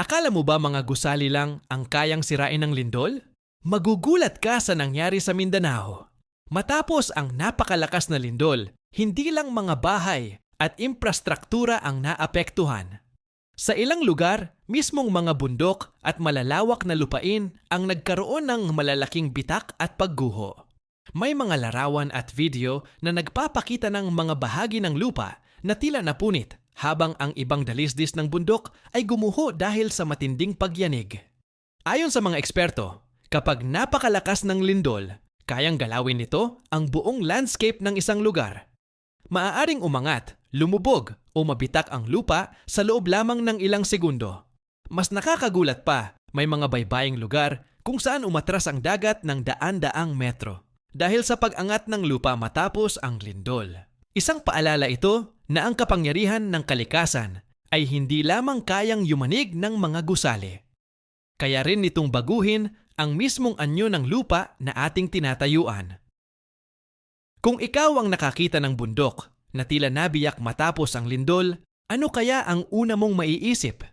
Akala mo ba mga gusali lang ang kayang sirain ng lindol? Magugulat ka sa nangyari sa Mindanao. Matapos ang napakalakas na lindol, hindi lang mga bahay at infrastruktura ang naapektuhan. Sa ilang lugar, mismong mga bundok at malalawak na lupain ang nagkaroon ng malalaking bitak at pagguho. May mga larawan at video na nagpapakita ng mga bahagi ng lupa na tila napunit habang ang ibang dalisdis ng bundok ay gumuho dahil sa matinding pagyanig. Ayon sa mga eksperto, kapag napakalakas ng lindol, kayang galawin nito ang buong landscape ng isang lugar. Maaaring umangat, lumubog o mabitak ang lupa sa loob lamang ng ilang segundo. Mas nakakagulat pa, may mga baybaying lugar kung saan umatras ang dagat ng daan-daang metro dahil sa pag-angat ng lupa matapos ang lindol. Isang paalala ito na ang kapangyarihan ng kalikasan ay hindi lamang kayang yumanig ng mga gusali. Kaya rin nitong baguhin ang mismong anyo ng lupa na ating tinatayuan. Kung ikaw ang nakakita ng bundok na tila nabiyak matapos ang lindol, ano kaya ang una mong maiisip?